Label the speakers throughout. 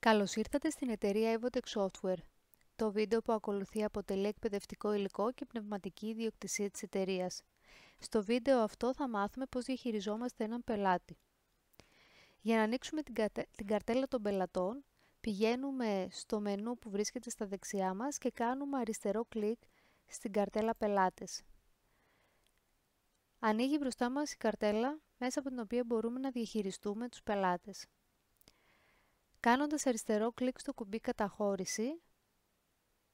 Speaker 1: Καλώς ήρθατε στην εταιρεία Evotech Software. Το βίντεο που ακολουθεί αποτελεί εκπαιδευτικό υλικό και πνευματική ιδιοκτησία της εταιρείας. Στο βίντεο αυτό θα μάθουμε πώς διαχειριζόμαστε έναν πελάτη. Για να ανοίξουμε την καρτέλα των πελατών, πηγαίνουμε στο μενού που βρίσκεται στα δεξιά μας και κάνουμε αριστερό κλικ στην καρτέλα πελάτες. Ανοίγει μπροστά μας η καρτέλα μέσα από την οποία μπορούμε να διαχειριστούμε τους πελάτες. Κάνοντας αριστερό κλικ στο κουμπί καταχώρηση,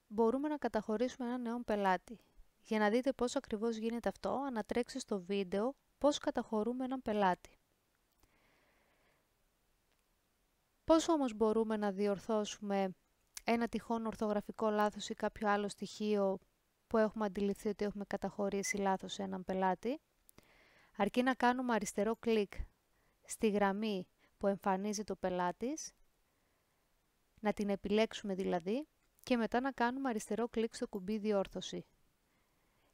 Speaker 1: μπορούμε να καταχωρήσουμε έναν νέο πελάτη. Για να δείτε πώς ακριβώς γίνεται αυτό, ανατρέξτε στο βίντεο πώς καταχωρούμε έναν πελάτη. Πώς όμως μπορούμε να διορθώσουμε ένα τυχόν ορθογραφικό λάθος ή κάποιο άλλο στοιχείο που έχουμε αντιληφθεί ότι έχουμε καταχωρήσει λάθος σε έναν πελάτη? Αρκεί να κάνουμε αριστερό κλικ στη γραμμή που εμφανίζεται ο πελάτης, να την επιλέξουμε δηλαδή, και μετά να κάνουμε αριστερό κλικ στο κουμπί διόρθωση.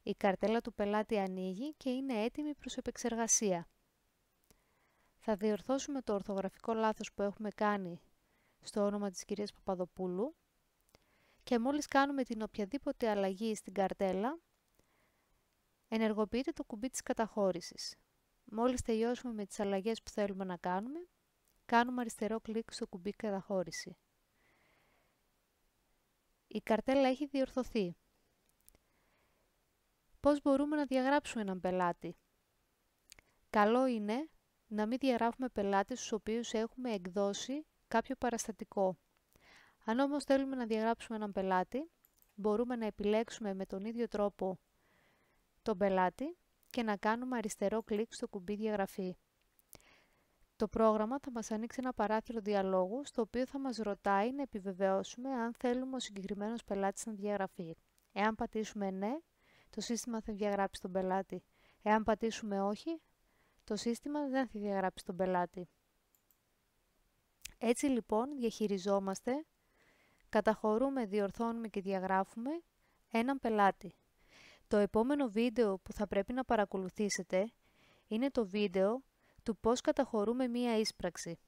Speaker 1: Η καρτέλα του πελάτη ανοίγει και είναι έτοιμη προς επεξεργασία. Θα διορθώσουμε το ορθογραφικό λάθος που έχουμε κάνει στο όνομα της κυρίας Παπαδοπούλου και μόλις κάνουμε την οποιαδήποτε αλλαγή στην καρτέλα, ενεργοποιείται το κουμπί της καταχώρησης. Μόλις τελειώσουμε με τις αλλαγές που θέλουμε να κάνουμε, κάνουμε αριστερό κλικ στο κουμπί καταχώρηση. Η καρτέλα έχει διορθωθεί. Πώς μπορούμε να διαγράψουμε έναν πελάτη? Καλό είναι να μην διαγράφουμε πελάτες στους οποίους έχουμε εκδώσει κάποιο παραστατικό. Αν όμως θέλουμε να διαγράψουμε έναν πελάτη, μπορούμε να επιλέξουμε με τον ίδιο τρόπο τον πελάτη και να κάνουμε αριστερό κλικ στο κουμπί διαγραφή. Το πρόγραμμα θα μας ανοίξει ένα παράθυρο διαλόγου, στο οποίο θα μας ρωτάει να επιβεβαιώσουμε αν θέλουμε ο συγκεκριμένος πελάτης να διαγραφεί. Εάν πατήσουμε ναι, το σύστημα θα διαγράψει τον πελάτη. Εάν πατήσουμε όχι, το σύστημα δεν θα διαγράψει τον πελάτη. Έτσι λοιπόν διαχειριζόμαστε, καταχωρούμε, διορθώνουμε και διαγράφουμε έναν πελάτη. Το επόμενο βίντεο που θα πρέπει να παρακολουθήσετε είναι το βίντεο του πώς καταχωρούμε μία ίσπραξη.